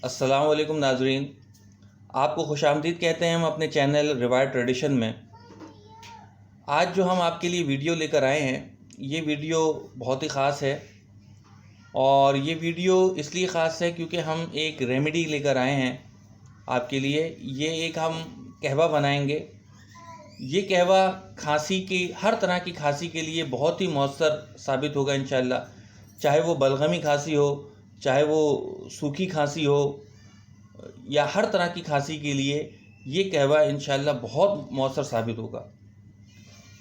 अस्सलाम वालेकुम नाजरीन, आपको खुशामदीद कहते हैं हम अपने चैनल रिवायर्ड ट्रेडिशन में। आज जो हम आपके लिए वीडियो लेकर आए हैं, ये वीडियो बहुत ही ख़ास है। और ये वीडियो इसलिए ख़ास है क्योंकि हम एक रेमेडी लेकर आए हैं आपके लिए। ये एक हम कहवा बनाएंगे। ये कहवा खांसी की, हर तरह की खांसी के लिए बहुत ही मौसर साबित होगा इंशाअल्लाह। चाहे वो बलगमी खांसी हो, चाहे वो सूखी खांसी हो, या हर तरह की खांसी के लिए ये कहवा इंशाअल्लाह बहुत मौसर साबित होगा।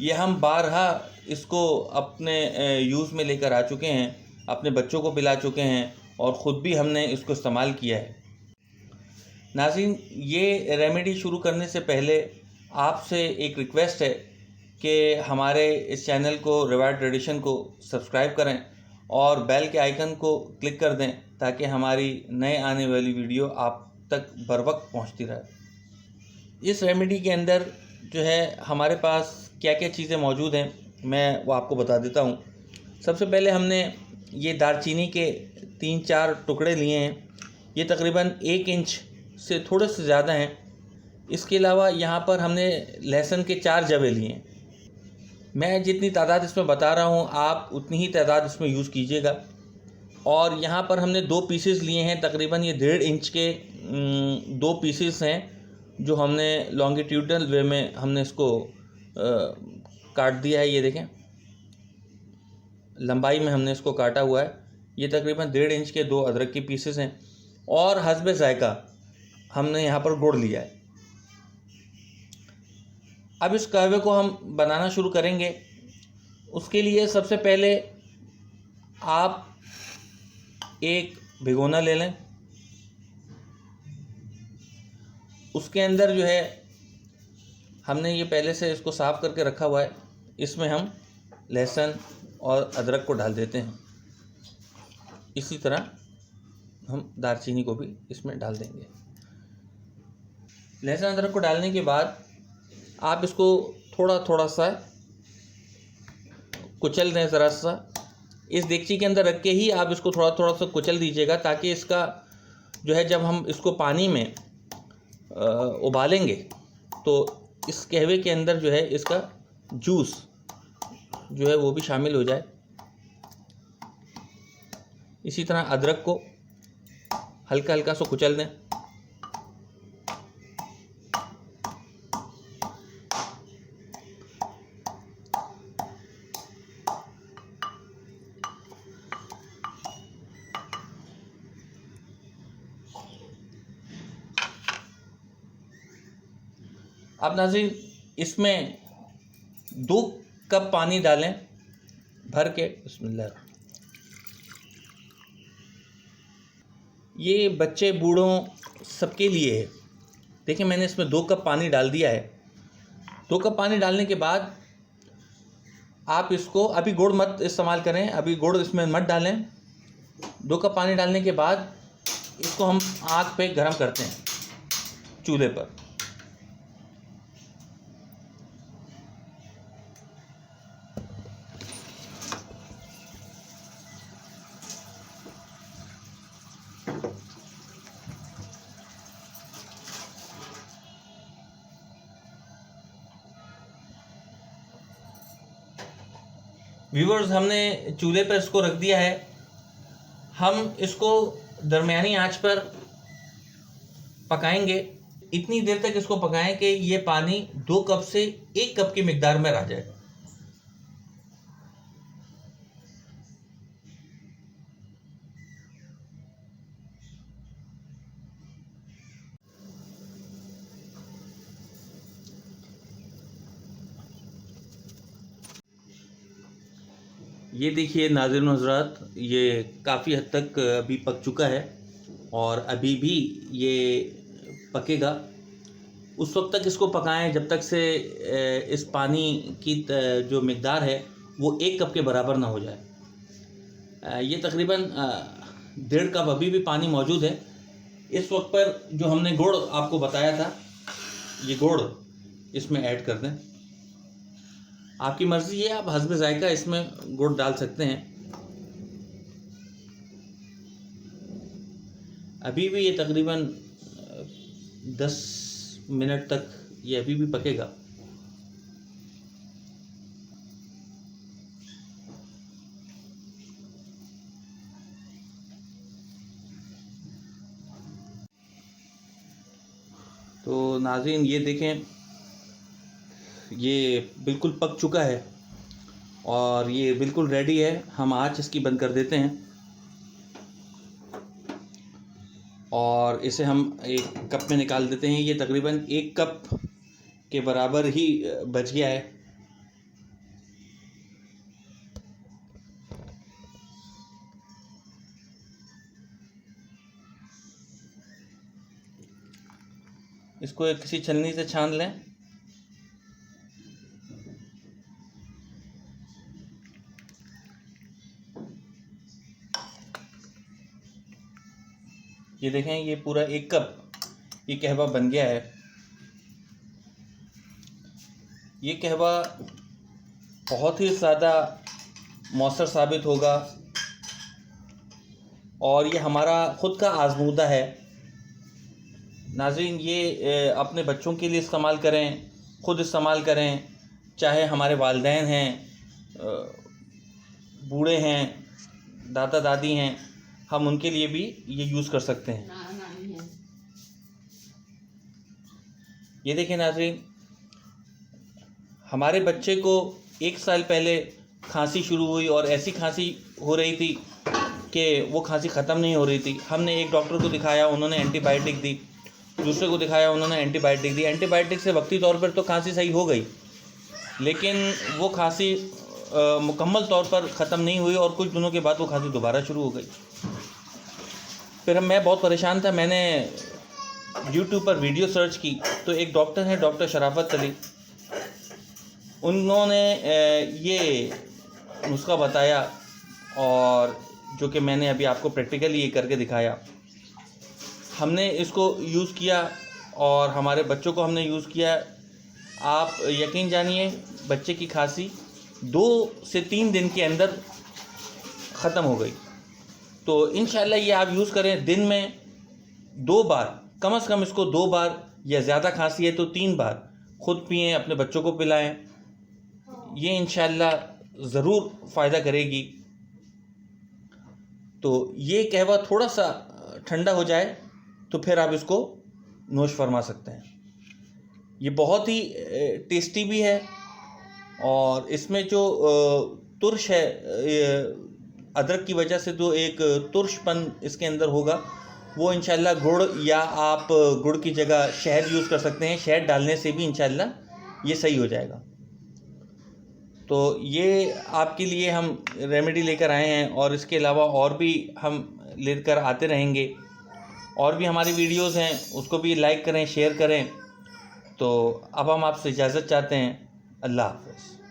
ये हम बारहा इसको अपने यूज़ में लेकर आ चुके हैं, अपने बच्चों को पिला चुके हैं और ख़ुद भी हमने इसको इस्तेमाल किया है। नाज़रीन, ये रेमेडी शुरू करने से पहले आपसे एक रिक्वेस्ट है कि हमारे इस चैनल को, रिवायर्ड ट्रेडिशन को सब्सक्राइब करें और बेल के आइकन को क्लिक कर दें ताकि हमारी नए आने वाली वीडियो आप तक बर वक्त पहुँचती रहे। इस रेमेडी के अंदर जो है हमारे पास क्या क्या चीज़ें मौजूद हैं, मैं वो आपको बता देता हूँ। सबसे पहले हमने ये दालचीनी के 3-4 टुकड़े लिए हैं। ये तकरीबन 1 इंच से थोड़े से ज़्यादा हैं। इसके अलावा यहाँ पर हमने लहसुन के 4 जवे लिए हैं। मैं जितनी तादाद इसमें बता रहा हूँ आप उतनी ही तादाद इसमें यूज़ कीजिएगा। और यहाँ पर हमने 2 पीसेस लिए हैं, तकरीबन ये 1.5 इंच के 2 पीसेस हैं जो हमने लॉन्गिट्यूडनल वे में हमने इसको काट दिया है। ये देखें, लंबाई में हमने इसको काटा हुआ है। ये तकरीबन 1.5 इंच के 2 अदरक के पीसेस हैं। और हस्बे ज़ायका हमने यहाँ पर गुड़ लिया है। अब इस कहवे को हम बनाना शुरू करेंगे। उसके लिए सबसे पहले आप एक भिगोना ले लें। उसके अंदर जो है हमने ये पहले से इसको साफ़ करके रखा हुआ है। इसमें हम लहसुन और अदरक को डाल देते हैं। इसी तरह हम दालचीनी को भी इसमें डाल देंगे। लहसुन अदरक को डालने के बाद आप इसको थोड़ा थोड़ा सा कुचल दें, ज़रा सा इस देगची के अंदर रख के ही आप इसको थोड़ा थोड़ा सा कुचल दीजिएगा, ताकि इसका जो है जब हम इसको पानी में उबालेंगे तो इस कहवे के अंदर जो है इसका जूस जो है वो भी शामिल हो जाए। इसी तरह अदरक को हल्का हल्का सा कुचल दें। अब नाज़रीन, इसमें 2 कप पानी डालें भर के। बिस्मिल्लाह। ये बच्चे बूढ़ों सबके लिए है। देखिए, मैंने इसमें 2 कप पानी डाल दिया है। 2 कप पानी डालने के बाद आप इसको, अभी गुड़ मत इस्तेमाल करें, अभी गुड़ इसमें मत डालें। 2 कप पानी डालने के बाद इसको हम आग पे गरम करते हैं, चूल्हे पर। व्यूअर्स, हमने चूल्हे पर इसको रख दिया है। हम इसको दरमियानी आंच पर पकाएंगे। इतनी देर तक इसको पकाएं कि ये पानी 2 कप से 1 कप की मिकदार में आ जाए। ये देखिए नाज़रीन हज़रात, ये काफ़ी हद तक अभी पक चुका है और अभी भी ये पकेगा। उस वक्त तक इसको पकाएं जब तक से इस पानी की जो मिकदार है वो 1 कप के बराबर ना हो जाए। ये तकरीबन 1.5 कप अभी भी पानी मौजूद है। इस वक्त पर जो हमने गुड़ आपको बताया था, ये गुड़ इसमें ऐड कर दें। आपकी मर्ज़ी है, आप हस्बे ज़ायका इसमें गुड़ डाल सकते हैं। अभी भी ये तकरीबन 10 मिनट तक ये अभी भी पकेगा। तो नाज़रीन ये देखें, ये बिल्कुल पक चुका है और ये बिल्कुल रेडी है। हम आँच इसकी बंद कर देते हैं और इसे हम एक कप में निकाल देते हैं। ये तकरीबन 1 कप के बराबर ही बच गया है। इसको एक किसी छलनी से छान लें। ये देखें, ये पूरा 1 कप ये कहवा बन गया है। ये कहवा बहुत ही ज़्यादा मौसर साबित होगा और ये हमारा ख़ुद का आज़मूदा है। नाज़रीन ये अपने बच्चों के लिए इस्तेमाल करें, ख़ुद इस्तेमाल करें, चाहे हमारे वालिदैन हैं, बूढ़े हैं, दादा दादी हैं, हम उनके लिए भी ये यूज़ कर सकते हैं। ये देखिए नाज़रीन, हमारे बच्चे को 1 साल पहले खांसी शुरू हुई और ऐसी खांसी हो रही थी कि वो खांसी ख़त्म नहीं हो रही थी। हमने एक डॉक्टर को दिखाया, उन्होंने एंटीबायोटिक दी, दूसरे को दिखाया, उन्होंने एंटीबायोटिक दी। एंटीबायोटिक से वक्ती तौर पर तो खांसी सही हो गई, लेकिन वो खांसी मुकम्मल तौर पर ख़त्म नहीं हुई और कुछ दिनों के बाद वो खांसी दोबारा शुरू हो गई। फिर मैं बहुत परेशान था। मैंने YouTube पर वीडियो सर्च की तो एक डॉक्टर हैं, डॉक्टर शराफत अली, उन्होंने ये नुस्खा बताया और जो कि मैंने अभी आपको प्रैक्टिकली ये करके दिखाया। हमने इसको यूज़ किया और हमारे बच्चों को हमने यूज़ किया। आप यकीन जानिए, बच्चे की खांसी 2 से 3 दिन के अंदर ख़त्म हो गई। तो इंशाल्लाह ये आप यूज़ करें। दिन में 2 बार, कम से कम इसको 2 बार, या ज़्यादा खांसी है तो 3 बार ख़ुद पिएँ, अपने बच्चों को पिलाएं। ये इंशाल्लाह ज़रूर फ़ायदा करेगी। तो ये कहवा थोड़ा सा ठंडा हो जाए तो फिर आप इसको नोश फरमा सकते हैं। ये बहुत ही टेस्टी भी है और इसमें जो तुर्श है, अदरक की वजह से जो एक तुर्शपन इसके अंदर होगा, वो इंशाल्लाह गुड़, या आप गुड़ की जगह शहद यूज़ कर सकते हैं। शहद डालने से भी इंशाल्लाह ये सही हो जाएगा। तो ये आपके लिए हम रेमेडी लेकर आए हैं और इसके अलावा और भी हम लेकर आते रहेंगे। और भी हमारी वीडियोस हैं, उसको भी लाइक करें, शेयर करें। तो अब हम आपसे इजाज़त चाहते हैं। अल्लाह हाफ़िज़।